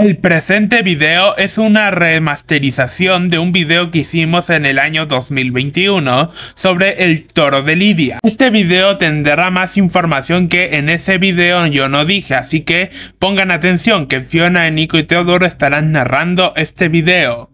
El presente video es una remasterización de un video que hicimos en el año 2021 sobre el toro de Lidia. Este video tendrá más información que en ese video yo no dije, así que pongan atención que Fiona, Nico y Teodoro estarán narrando este video.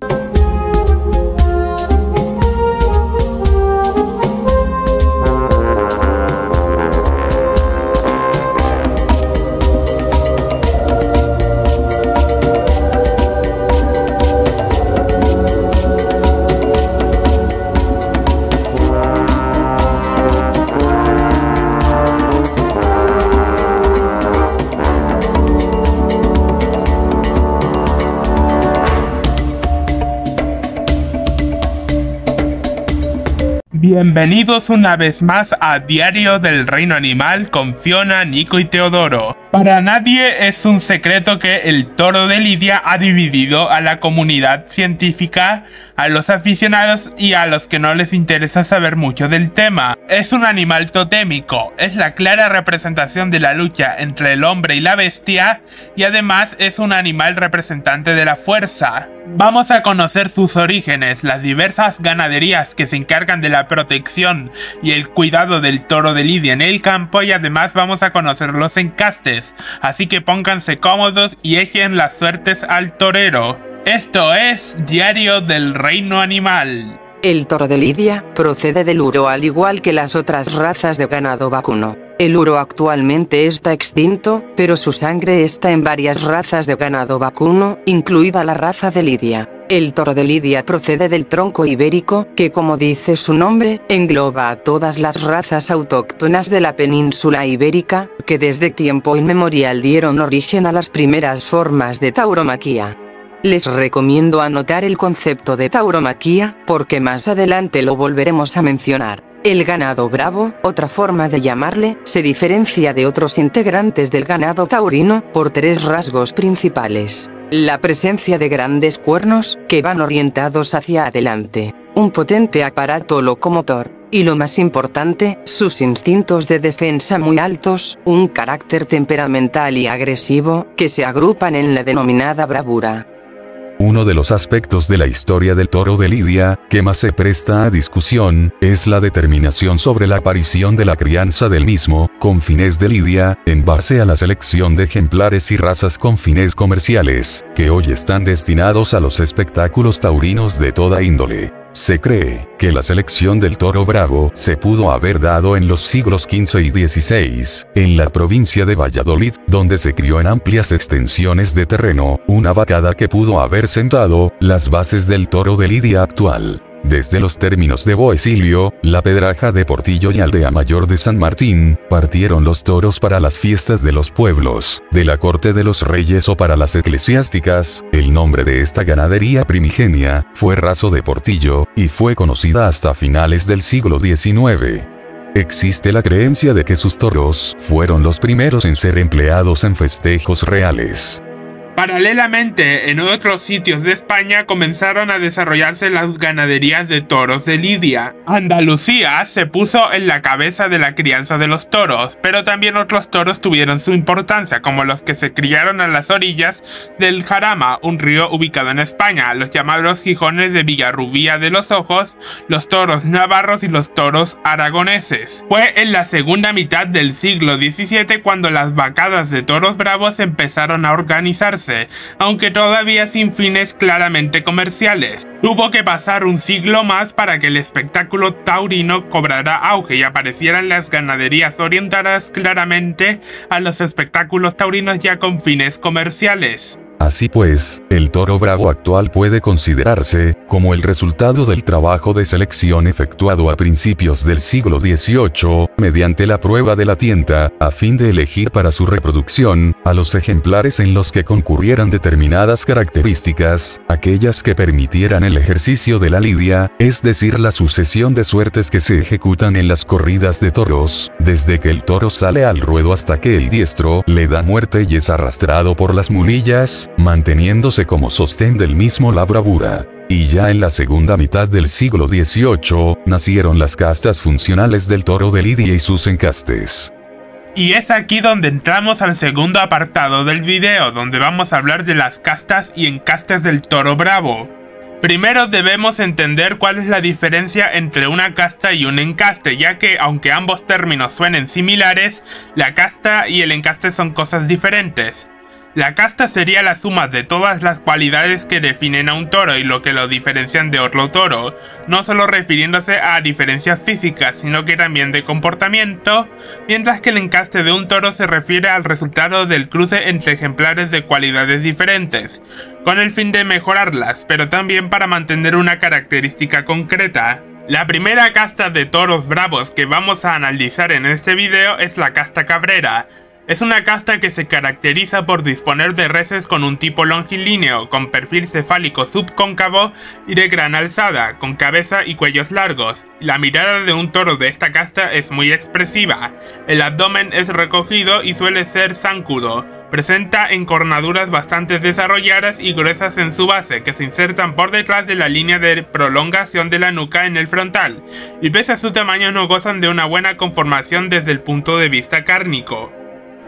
Bienvenidos una vez más a Diario del Reino Animal con Fiona, Nico y Teodoro. Para nadie es un secreto que el toro de Lidia ha dividido a la comunidad científica, a los aficionados y a los que no les interesa saber mucho del tema. Es un animal totémico, es la clara representación de la lucha entre el hombre y la bestia y además es un animal representante de la fuerza. Vamos a conocer sus orígenes, las diversas ganaderías que se encargan de la protección y el cuidado del toro de Lidia en el campo y además vamos a conocer los encastes, así que pónganse cómodos y echen las suertes al torero. Esto es Diario del Reino Animal. El toro de Lidia procede del uro al igual que las otras razas de ganado vacuno. El uro actualmente está extinto, pero su sangre está en varias razas de ganado vacuno, incluida la raza de Lidia. El toro de Lidia procede del tronco ibérico, que como dice su nombre, engloba a todas las razas autóctonas de la península ibérica, que desde tiempo inmemorial dieron origen a las primeras formas de tauromaquia. Les recomiendo anotar el concepto de tauromaquia, porque más adelante lo volveremos a mencionar. El ganado bravo, otra forma de llamarle, se diferencia de otros integrantes del ganado taurino por tres rasgos principales. La presencia de grandes cuernos, que van orientados hacia adelante, un potente aparato locomotor, y lo más importante, sus instintos de defensa muy altos, un carácter temperamental y agresivo, que se agrupan en la denominada bravura. Uno de los aspectos de la historia del toro de Lidia, que más se presta a discusión, es la determinación sobre la aparición de la crianza del mismo, con fines de lidia, en base a la selección de ejemplares y razas con fines comerciales, que hoy están destinados a los espectáculos taurinos de toda índole. Se cree que la selección del toro bravo se pudo haber dado en los siglos XV y XVI, en la provincia de Valladolid, donde se crió en amplias extensiones de terreno, una vacada que pudo haber sentado las bases del toro de Lidia actual. Desde los términos de Boecilio, la Pedraja de Portillo y Aldea Mayor de San Martín, partieron los toros para las fiestas de los pueblos, de la corte de los reyes o para las eclesiásticas. El nombre de esta ganadería primigenia fue Raso de Portillo, y fue conocida hasta finales del siglo XIX. Existe la creencia de que sus toros fueron los primeros en ser empleados en festejos reales. Paralelamente, en otros sitios de España comenzaron a desarrollarse las ganaderías de toros de Lidia. Andalucía se puso en la cabeza de la crianza de los toros, pero también otros toros tuvieron su importancia, como los que se criaron a las orillas del Jarama, un río ubicado en España, los llamados Gijones de Villarrubía de los Ojos, los toros navarros y los toros aragoneses. Fue en la segunda mitad del siglo XVII cuando las vacadas de toros bravos empezaron a organizarse, aunque todavía sin fines claramente comerciales. Tuvo que pasar un siglo más para que el espectáculo taurino cobrara auge y aparecieran las ganaderías orientadas claramente a los espectáculos taurinos ya con fines comerciales. Así pues, el toro bravo actual puede considerarse como el resultado del trabajo de selección efectuado a principios del siglo XVIII, mediante la prueba de la tienta, a fin de elegir para su reproducción a los ejemplares en los que concurrieran determinadas características, aquellas que permitieran el ejercicio de la lidia, es decir, la sucesión de suertes que se ejecutan en las corridas de toros, desde que el toro sale al ruedo hasta que el diestro le da muerte y es arrastrado por las mulillas, manteniéndose como sostén del mismo la bravura. Y ya en la segunda mitad del siglo XVIII, nacieron las castas funcionales del toro de Lidia y sus encastes. Y es aquí donde entramos al segundo apartado del video, donde vamos a hablar de las castas y encastes del toro bravo. Primero debemos entender cuál es la diferencia entre una casta y un encaste, ya que aunque ambos términos suenen similares, la casta y el encaste son cosas diferentes. La casta sería la suma de todas las cualidades que definen a un toro y lo que lo diferencian de otro toro, no solo refiriéndose a diferencias físicas, sino que también de comportamiento, mientras que el encaste de un toro se refiere al resultado del cruce entre ejemplares de cualidades diferentes, con el fin de mejorarlas, pero también para mantener una característica concreta. La primera casta de toros bravos que vamos a analizar en este video es la casta cabrera. Es una casta que se caracteriza por disponer de reses con un tipo longilíneo, con perfil cefálico subcóncavo y de gran alzada, con cabeza y cuellos largos. La mirada de un toro de esta casta es muy expresiva. El abdomen es recogido y suele ser zancudo. Presenta encornaduras bastante desarrolladas y gruesas en su base, que se insertan por detrás de la línea de prolongación de la nuca en el frontal, y pese a su tamaño no gozan de una buena conformación desde el punto de vista cárnico.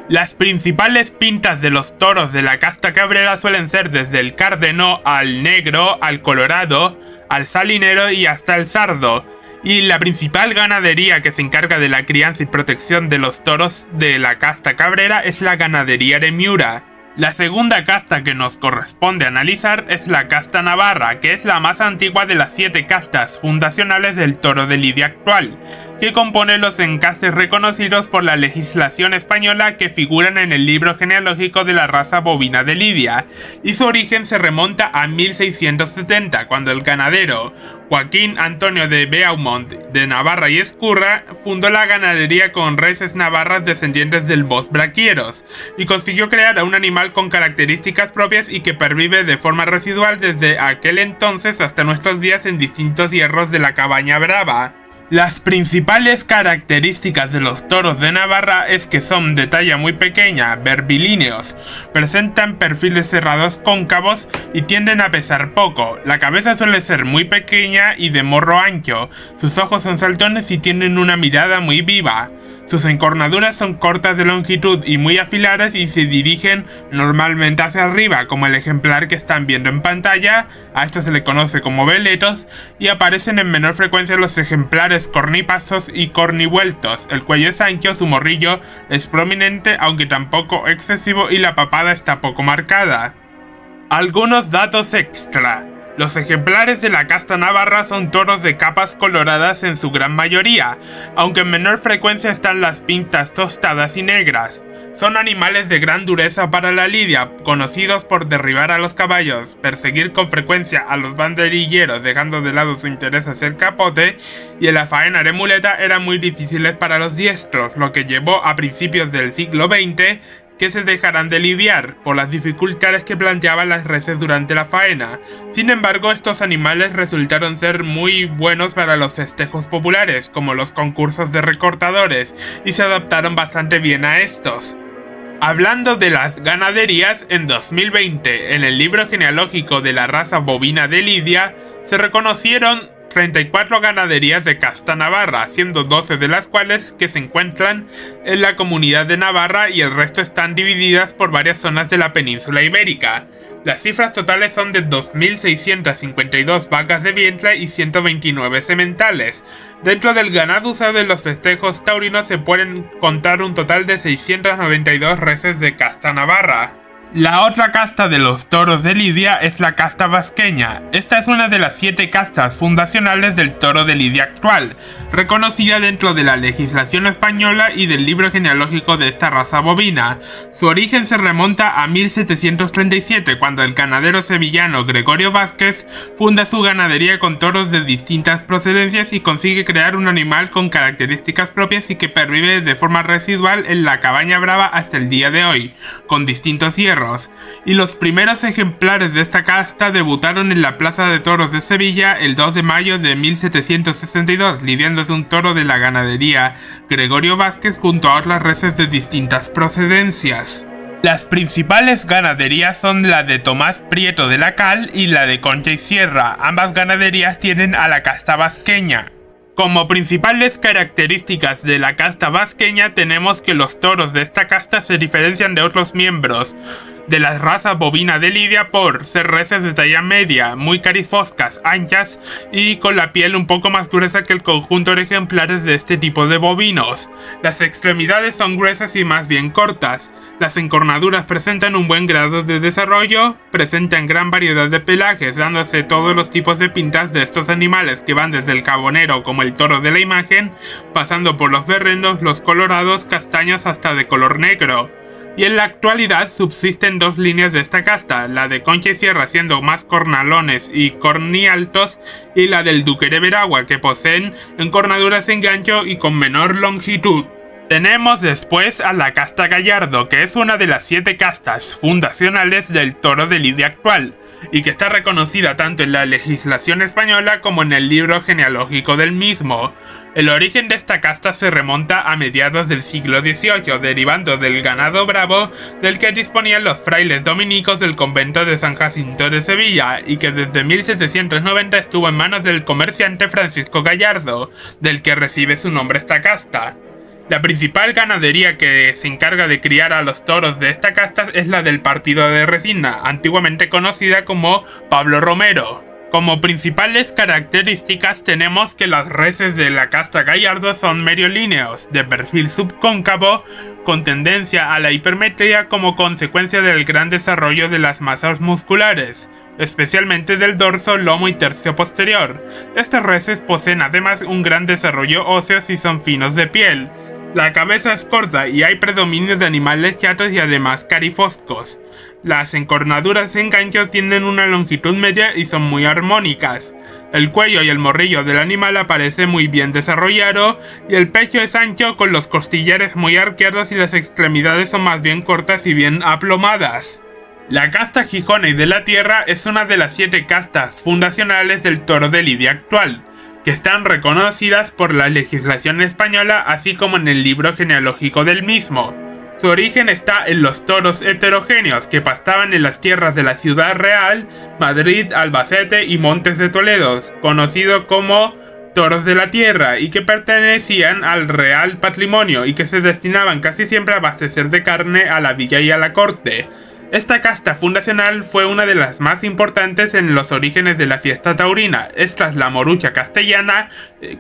Las principales pintas de los toros de la casta cabrera suelen ser desde el cárdeno al negro, al colorado, al salinero y hasta el sardo. Y la principal ganadería que se encarga de la crianza y protección de los toros de la casta cabrera es la ganadería de Miura. La segunda casta que nos corresponde analizar es la casta navarra, que es la más antigua de las 7 castas fundacionales del toro de lidia actual, que compone los encastes reconocidos por la legislación española que figuran en el libro genealógico de la raza bovina de Lidia, y su origen se remonta a 1670, cuando el ganadero Joaquín Antonio de Beaumont de Navarra y Escurra fundó la ganadería con reses navarras descendientes del Bos braquieros, y consiguió crear a un animal con características propias y que pervive de forma residual desde aquel entonces hasta nuestros días en distintos hierros de la cabaña brava. Las principales características de los toros de Navarra es que son de talla muy pequeña, verbilíneos, presentan perfiles cerrados cóncavos y tienden a pesar poco. La cabeza suele ser muy pequeña y de morro ancho, sus ojos son saltones y tienen una mirada muy viva. Sus encornaduras son cortas de longitud y muy afiladas y se dirigen normalmente hacia arriba, como el ejemplar que están viendo en pantalla. A esto se le conoce como veletos, y aparecen en menor frecuencia los ejemplares cornipasos y cornivueltos. El cuello es ancho, su morrillo es prominente aunque tampoco excesivo y la papada está poco marcada. Algunos datos extra. Los ejemplares de la casta navarra son toros de capas coloradas en su gran mayoría, aunque en menor frecuencia están las pintas tostadas y negras. Son animales de gran dureza para la lidia, conocidos por derribar a los caballos, perseguir con frecuencia a los banderilleros dejando de lado su interés hacia el capote, y en la faena de muleta eran muy difíciles para los diestros, lo que llevó a principios del siglo XX que se dejarán de lidiar por las dificultades que planteaban las reses durante la faena. Sin embargo, estos animales resultaron ser muy buenos para los festejos populares, como los concursos de recortadores, y se adaptaron bastante bien a estos. Hablando de las ganaderías, en 2020, en el libro genealógico de la raza bovina de Lidia, se reconocieron 34 ganaderías de casta navarra, siendo 12 de las cuales que se encuentran en la comunidad de Navarra y el resto están divididas por varias zonas de la península ibérica. Las cifras totales son de 2.652 vacas de vientre y 129 sementales. Dentro del ganado usado en los festejos taurinos se pueden contar un total de 692 reses de casta navarra. La otra casta de los toros de Lidia es la casta vasqueña. Esta es una de las 7 castas fundacionales del toro de Lidia actual, reconocida dentro de la legislación española y del libro genealógico de esta raza bovina. Su origen se remonta a 1737, cuando el ganadero sevillano Gregorio Vázquez funda su ganadería con toros de distintas procedencias y consigue crear un animal con características propias y que pervive de forma residual en la cabaña brava hasta el día de hoy, con distintos hierros. Y los primeros ejemplares de esta casta debutaron en la Plaza de Toros de Sevilla el 2 de mayo de 1762, lidiándose un toro de la ganadería Gregorio Vázquez junto a otras reses de distintas procedencias. Las principales ganaderías son la de Tomás Prieto de la Cal y la de Concha y Sierra. Ambas ganaderías tienen a la casta vasqueña. Como principales características de la casta vasqueña tenemos que los toros de esta casta se diferencian de otros miembros de la raza bovina de Lidia por ser reses de talla media, muy carifoscas, anchas y con la piel un poco más gruesa que el conjunto de ejemplares de este tipo de bovinos. Las extremidades son gruesas y más bien cortas. Las encornaduras presentan un buen grado de desarrollo, presentan gran variedad de pelajes, dándose todos los tipos de pintas de estos animales que van desde el cabonero como el toro de la imagen, pasando por los berrendos, los colorados, castaños hasta de color negro. Y en la actualidad subsisten dos líneas de esta casta, la de Concha y Sierra siendo más cornalones y cornialtos y la del Duque de Veragua que poseen encornaduras en gancho y con menor longitud. Tenemos después a la casta Gallardo, que es una de las 7 castas fundacionales del toro de Lidia actual, y que está reconocida tanto en la legislación española como en el libro genealógico del mismo. El origen de esta casta se remonta a mediados del siglo XVIII, derivando del ganado bravo del que disponían los frailes dominicos del convento de San Jacinto de Sevilla, y que desde 1790 estuvo en manos del comerciante Francisco Gallardo, del que recibe su nombre esta casta. La principal ganadería que se encarga de criar a los toros de esta casta es la del partido de Resina, antiguamente conocida como Pablo Romero. Como principales características tenemos que las reses de la casta Gallardo son meriolíneos, de perfil subcóncavo, con tendencia a la hipermetría como consecuencia del gran desarrollo de las masas musculares, especialmente del dorso, lomo y tercio posterior. Estas reses poseen además un gran desarrollo óseo y son finos de piel. La cabeza es corta y hay predominio de animales chatos y además carifoscos. Las encornaduras en gancho tienen una longitud media y son muy armónicas. El cuello y el morrillo del animal aparece muy bien desarrollado y el pecho es ancho con los costillares muy arqueados y las extremidades son más bien cortas y bien aplomadas. La casta Gijona y de la Tierra es una de las 7 castas fundacionales del toro de Lidia actual, que están reconocidas por la legislación española así como en el libro genealógico del mismo. Su origen está en los toros heterogéneos que pastaban en las tierras de la Ciudad Real, Madrid, Albacete y Montes de Toledo, conocido como toros de la tierra, y que pertenecían al real patrimonio y que se destinaban casi siempre a abastecer de carne a la villa y a la corte. Esta casta fundacional fue una de las más importantes en los orígenes de la fiesta taurina. Esta es la morucha castellana,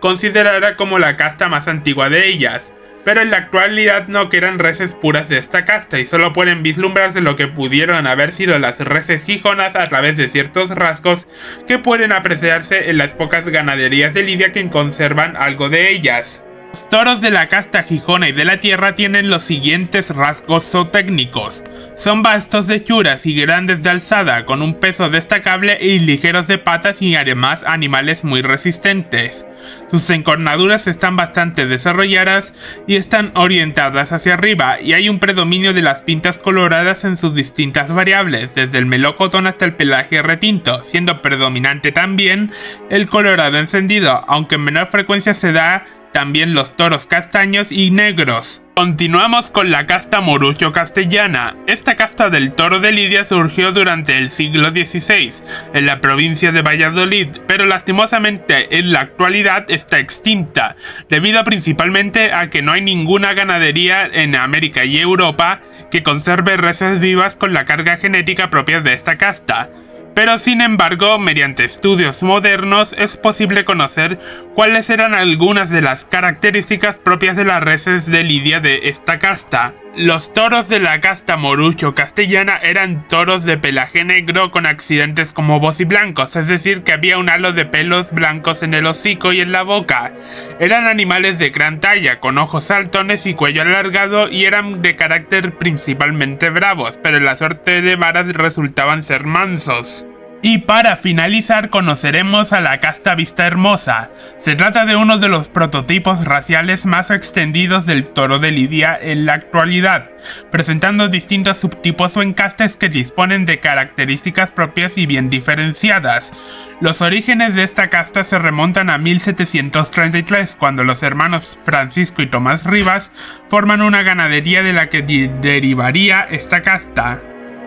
considerada como la casta más antigua de ellas, pero en la actualidad no quedan reses puras de esta casta y solo pueden vislumbrarse lo que pudieron haber sido las reses gijonas a través de ciertos rasgos que pueden apreciarse en las pocas ganaderías de Lidia que conservan algo de ellas. Los toros de la casta Gijona y de la Tierra tienen los siguientes rasgos zootécnicos. Son vastos de churas y grandes de alzada, con un peso destacable y ligeros de patas y además animales muy resistentes. Sus encornaduras están bastante desarrolladas y están orientadas hacia arriba, y hay un predominio de las pintas coloradas en sus distintas variables, desde el melocotón hasta el pelaje retinto, siendo predominante también el colorado encendido, aunque en menor frecuencia se da también los toros castaños y negros. Continuamos con la casta morucho castellana. Esta casta del toro de Lidia surgió durante el siglo XVI en la provincia de Valladolid, pero lastimosamente en la actualidad está extinta, debido principalmente a que no hay ninguna ganadería en América y Europa que conserve reses vivas con la carga genética propia de esta casta. Pero sin embargo, mediante estudios modernos es posible conocer cuáles eran algunas de las características propias de las reses de Lidia de esta casta. Los toros de la casta morucho castellana eran toros de pelaje negro con accidentes como bociblancos, es decir que había un halo de pelos blancos en el hocico y en la boca. Eran animales de gran talla, con ojos saltones y cuello alargado, y eran de carácter principalmente bravos, pero en la suerte de varas resultaban ser mansos. Y para finalizar conoceremos a la casta Vista Hermosa. Se trata de uno de los prototipos raciales más extendidos del toro de Lidia en la actualidad, presentando distintos subtipos o encastes que disponen de características propias y bien diferenciadas. Los orígenes de esta casta se remontan a 1733, cuando los hermanos Francisco y Tomás Rivas forman una ganadería de la que derivaría esta casta.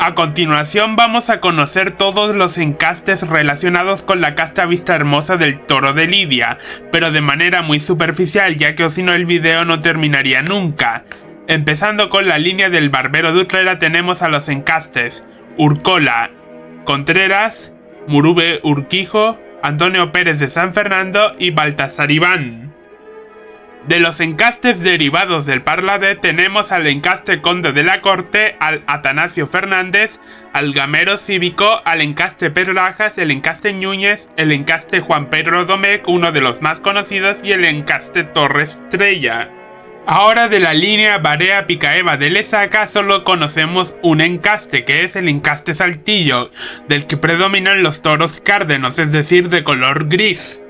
A continuación vamos a conocer todos los encastes relacionados con la casta Vista Hermosa del Toro de Lidia, pero de manera muy superficial, ya que o si no el video no terminaría nunca. Empezando con la línea del Barbero de Utrera tenemos a los encastes Urcola Contreras, Murube Urquijo, Antonio Pérez de San Fernando y Baltasar Iván. De los encastes derivados del Parlade tenemos al encaste Conde de la Corte, al Atanasio Fernández, al Gamero Cívico, al encaste Perlajas, el encaste Núñez, el encaste Juan Pedro Domecq, uno de los más conocidos, y el encaste Torre Estrella. Ahora de la línea Barea Picaeva de Lesaca solo conocemos un encaste, que es el encaste Saltillo, del que predominan los toros cárdenos, es decir, de color gris.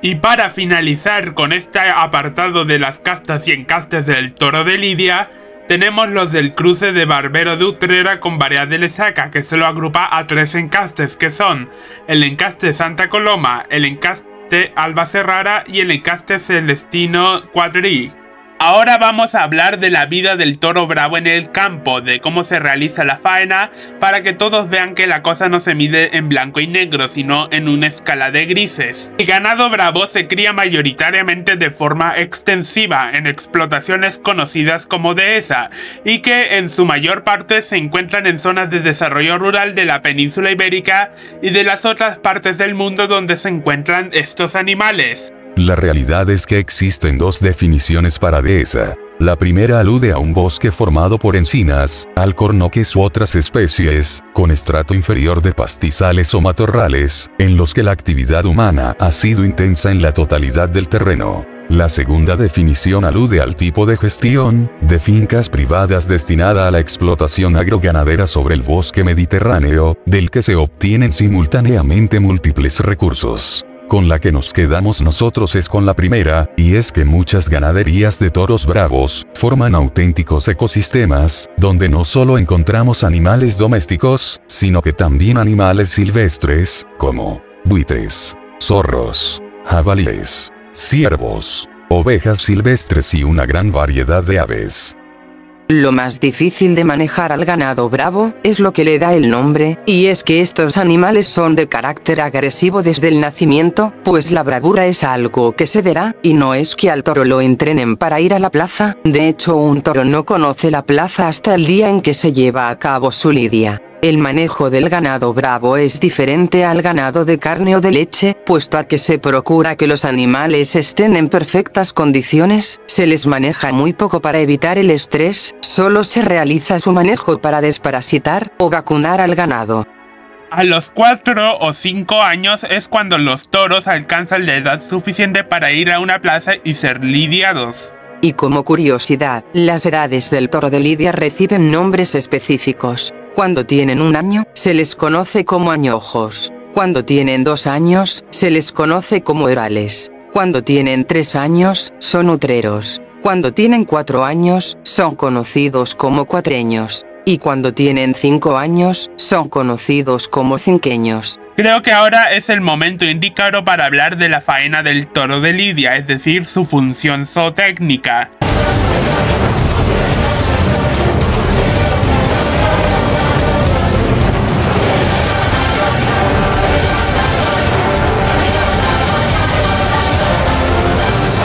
Y para finalizar con este apartado de las castas y encastes del Toro de Lidia, tenemos los del cruce de Barbero de Utrera con Barea de Lesaca, que se lo agrupa a 3 encastes, que son el encaste Santa Coloma, el encaste Alba Serrara y el encaste Celestino Cuadrí. Ahora vamos a hablar de la vida del toro bravo en el campo, de cómo se realiza la faena, para que todos vean que la cosa no se mide en blanco y negro, sino en una escala de grises. El ganado bravo se cría mayoritariamente de forma extensiva en explotaciones conocidas como dehesa, y que en su mayor parte se encuentran en zonas de desarrollo rural de la península ibérica y de las otras partes del mundo donde se encuentran estos animales. La realidad es que existen 2 definiciones para dehesa. La primera alude a un bosque formado por encinas, alcornoques u otras especies, con estrato inferior de pastizales o matorrales, en los que la actividad humana ha sido intensa en la totalidad del terreno. La segunda definición alude al tipo de gestión, de fincas privadas destinada a la explotación agroganadera sobre el bosque mediterráneo, del que se obtienen simultáneamente múltiples recursos. Con la que nos quedamos nosotros es con la primera, y es que muchas ganaderías de toros bravos forman auténticos ecosistemas, donde no solo encontramos animales domésticos, sino que también animales silvestres, como buitres, zorros, jabalíes, ciervos, ovejas silvestres y una gran variedad de aves. Lo más difícil de manejar al ganado bravo, es lo que le da el nombre, y es que estos animales son de carácter agresivo desde el nacimiento, pues la bravura es algo que se dará, y no es que al toro lo entrenen para ir a la plaza, de hecho un toro no conoce la plaza hasta el día en que se lleva a cabo su lidia. El manejo del ganado bravo es diferente al ganado de carne o de leche, puesto a que se procura que los animales estén en perfectas condiciones, se les maneja muy poco para evitar el estrés, solo se realiza su manejo para desparasitar o vacunar al ganado. A los 4 o 5 años es cuando los toros alcanzan la edad suficiente para ir a una plaza y ser lidiados. Y como curiosidad, las edades del toro de lidia reciben nombres específicos. Cuando tienen 1 año, se les conoce como añojos. Cuando tienen 2 años, se les conoce como herales. Cuando tienen 3 años, son utreros. Cuando tienen 4 años, son conocidos como cuatreños. Y cuando tienen 5 años, son conocidos como cinqueños. Creo que ahora es el momento indicado para hablar de la faena del toro de lidia, es decir, su función zootécnica.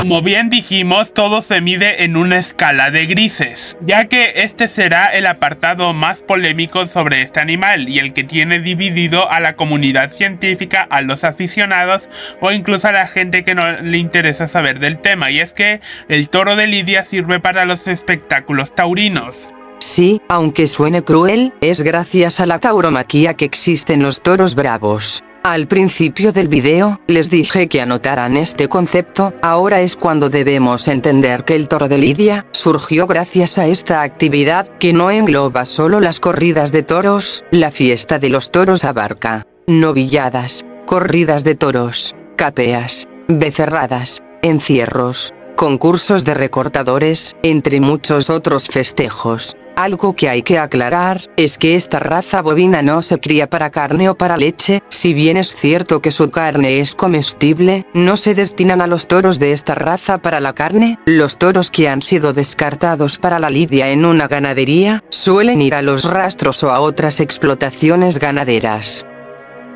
Como bien dijimos, todo se mide en una escala de grises, ya que este será el apartado más polémico sobre este animal y el que tiene dividido a la comunidad científica, a los aficionados o incluso a la gente que no le interesa saber del tema, y es que el toro de lidia sirve para los espectáculos taurinos. Sí, aunque suene cruel, es gracias a la tauromaquia que existen los toros bravos. Al principio del video, les dije que anotaran este concepto, ahora es cuando debemos entender que el toro de lidia surgió gracias a esta actividad, que no engloba solo las corridas de toros, la fiesta de los toros abarca novilladas, corridas de toros, capeas, becerradas, encierros, concursos de recortadores, entre muchos otros festejos. Algo que hay que aclarar, es que esta raza bovina no se cría para carne o para leche, si bien es cierto que su carne es comestible, no se destinan a los toros de esta raza para la carne. Los toros que han sido descartados para la lidia en una ganadería, suelen ir a los rastros o a otras explotaciones ganaderas.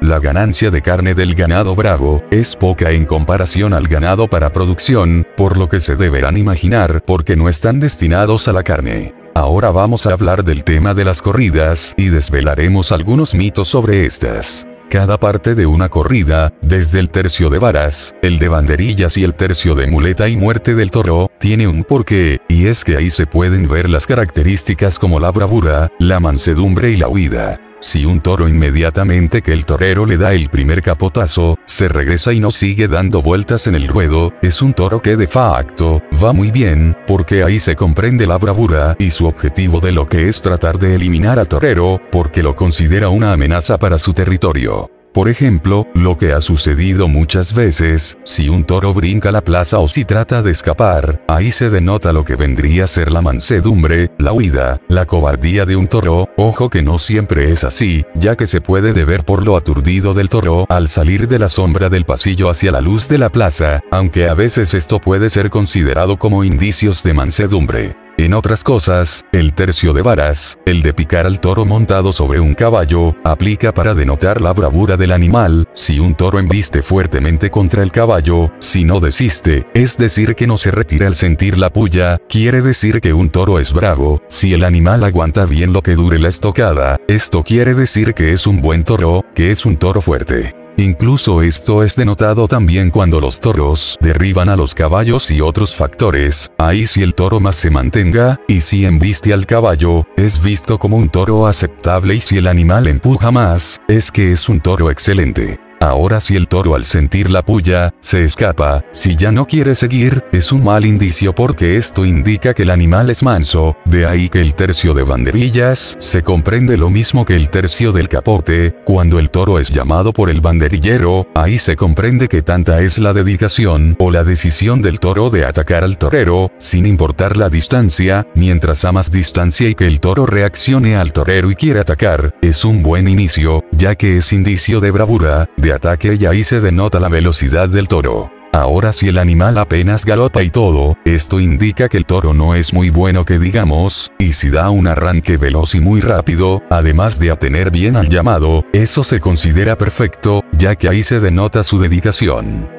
La ganancia de carne del ganado bravo es poca en comparación al ganado para producción, por lo que se deberán imaginar porque no están destinados a la carne. Ahora vamos a hablar del tema de las corridas y desvelaremos algunos mitos sobre estas. Cada parte de una corrida, desde el tercio de varas, el de banderillas y el tercio de muleta y muerte del toro, tiene un porqué, y es que ahí se pueden ver las características como la bravura, la mansedumbre y la huida. Si un toro inmediatamente que el torero le da el primer capotazo, se regresa y no sigue dando vueltas en el ruedo, es un toro que de facto va muy bien, porque ahí se comprende la bravura y su objetivo de lo que es tratar de eliminar al torero, porque lo considera una amenaza para su territorio. Por ejemplo, lo que ha sucedido muchas veces, si un toro brinca la plaza o si trata de escapar, ahí se denota lo que vendría a ser la mansedumbre, la huida, la cobardía de un toro. Ojo que no siempre es así, ya que se puede deber por lo aturdido del toro al salir de la sombra del pasillo hacia la luz de la plaza, aunque a veces esto puede ser considerado como indicios de mansedumbre. En otras cosas, el tercio de varas, el de picar al toro montado sobre un caballo, aplica para denotar la bravura del animal. Si un toro embiste fuertemente contra el caballo, si no desiste, es decir que no se retira al sentir la puya, quiere decir que un toro es bravo. Si el animal aguanta bien lo que dure la estocada, esto quiere decir que es un buen toro, que es un toro fuerte. Incluso esto es denotado también cuando los toros derriban a los caballos y otros factores. Ahí si el toro más se mantenga, y si embiste al caballo, es visto como un toro aceptable, y si el animal empuja más, es que es un toro excelente. Ahora si el toro al sentir la puya, se escapa, si ya no quiere seguir, es un mal indicio porque esto indica que el animal es manso. De ahí que el tercio de banderillas se comprende lo mismo que el tercio del capote. Cuando el toro es llamado por el banderillero, ahí se comprende que tanta es la dedicación o la decisión del toro de atacar al torero, sin importar la distancia. Mientras a más distancia y que el toro reaccione al torero y quiera atacar, es un buen inicio, ya que es indicio de bravura, de ataque, y ahí se denota la velocidad del toro. Ahora si el animal apenas galopa y todo, esto indica que el toro no es muy bueno que digamos, y si da un arranque veloz y muy rápido, además de atener bien al llamado, eso se considera perfecto, ya que ahí se denota su dedicación.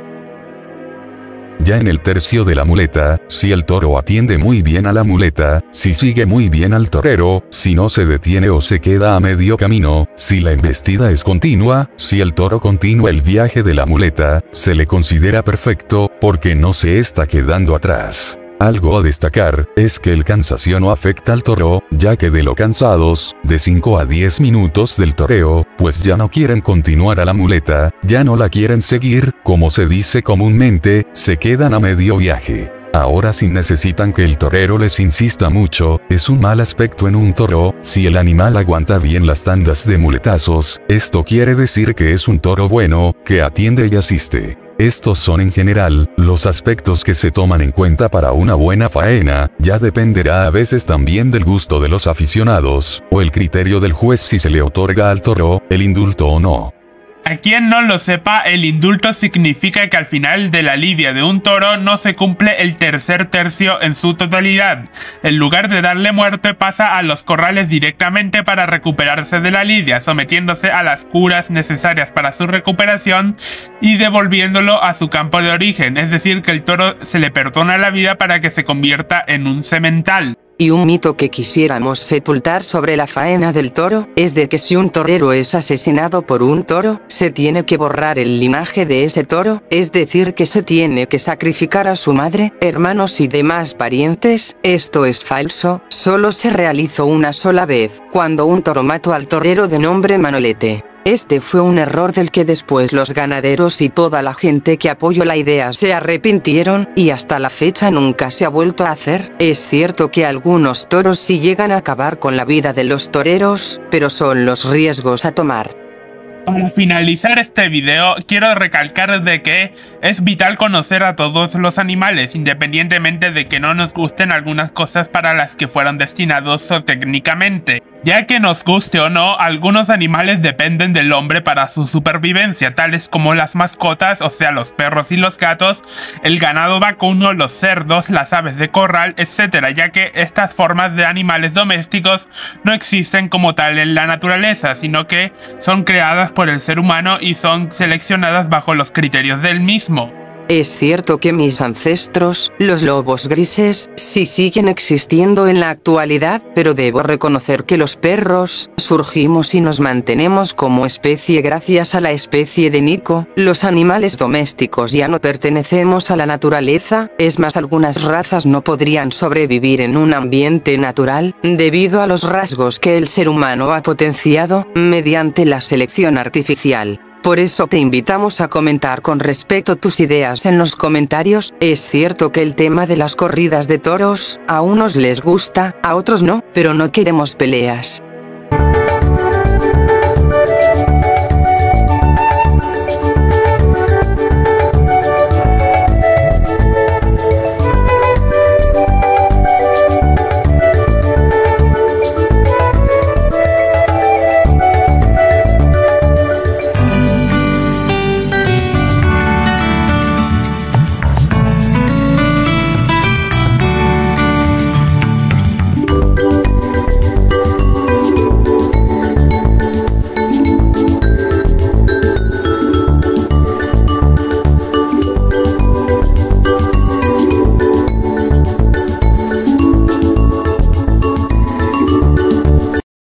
Ya en el tercio de la muleta, si el toro atiende muy bien a la muleta, si sigue muy bien al torero, si no se detiene o se queda a medio camino, si la embestida es continua, si el toro continúa el viaje de la muleta, se le considera perfecto, porque no se está quedando atrás. Algo a destacar, es que el cansancio no afecta al toro, ya que de lo cansados, de 5 a 10 minutos del toreo, pues ya no quieren continuar a la muleta, ya no la quieren seguir, como se dice comúnmente, se quedan a medio viaje. Ahora si necesitan que el torero les insista mucho, es un mal aspecto en un toro. Si el animal aguanta bien las tandas de muletazos, esto quiere decir que es un toro bueno, que atiende y asiste. Estos son en general los aspectos que se toman en cuenta para una buena faena. Ya dependerá a veces también del gusto de los aficionados, o el criterio del juez si se le otorga al toro el indulto o no. A quien no lo sepa, el indulto significa que al final de la lidia de un toro no se cumple el tercer tercio en su totalidad. En lugar de darle muerte, pasa a los corrales directamente para recuperarse de la lidia, sometiéndose a las curas necesarias para su recuperación y devolviéndolo a su campo de origen, es decir que el toro se le perdona la vida para que se convierta en un semental. Y un mito que quisiéramos sepultar sobre la faena del toro, es de que si un torero es asesinado por un toro, se tiene que borrar el linaje de ese toro, es decir que se tiene que sacrificar a su madre, hermanos y demás parientes. Esto es falso, solo se realizó una sola vez, cuando un toro mató al torero de nombre Manolete. Este fue un error del que después los ganaderos y toda la gente que apoyó la idea se arrepintieron, y hasta la fecha nunca se ha vuelto a hacer. Es cierto que algunos toros sí llegan a acabar con la vida de los toreros, pero son los riesgos a tomar. Para finalizar este video, quiero recalcar de que es vital conocer a todos los animales, independientemente de que no nos gusten algunas cosas para las que fueron destinados técnicamente, ya que nos guste o no, algunos animales dependen del hombre para su supervivencia, tales como las mascotas, o sea los perros y los gatos, el ganado vacuno, los cerdos, las aves de corral, etc., ya que estas formas de animales domésticos no existen como tal en la naturaleza, sino que son creadas por el ser humano y son seleccionadas bajo los criterios del mismo. Es cierto que mis ancestros, los lobos grises, sí siguen existiendo en la actualidad, pero debo reconocer que los perros, surgimos y nos mantenemos como especie gracias a la especie de Nico. Los animales domésticos ya no pertenecemos a la naturaleza, es más, algunas razas no podrían sobrevivir en un ambiente natural, debido a los rasgos que el ser humano ha potenciado, mediante la selección artificial. Por eso te invitamos a comentar con respecto a tus ideas en los comentarios. Es cierto que el tema de las corridas de toros, a unos les gusta, a otros no, pero no queremos peleas.